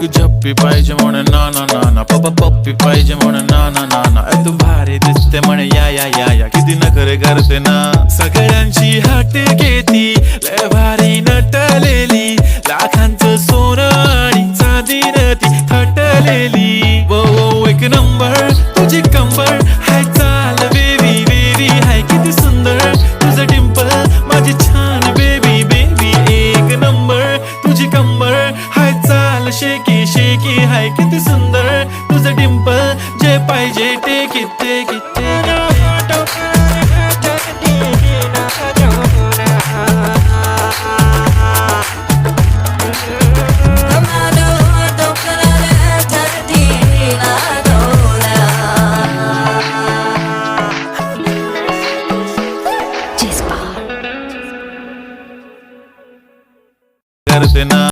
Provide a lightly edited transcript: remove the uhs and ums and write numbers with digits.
एक झप्पी पाहिजे म्हणे ना ना ना ना, पप्पा पप्पी पाहिजे म्हणे ना ना ना ना, तू भारी दिसते म्हणे या या या या, किती नखरे करते ना, सगळ्यांची हात घेती, लय भारी नटलेली, लाखांचं सोनं आणि चांदीनं ती थटलेली, वो वो एक नंबर तुझी कंबर, हाय चाल बेबी बेबी, हाय किती सुंदर तुझं डिंपल, माझी छान बेबी बेबी, एक नंबर तुझी कंबर, हाय चाल शेकी शेकी, हाय किती सुंदर तुझं डिंपल, जे पाहिजे take it take it take it. करते ना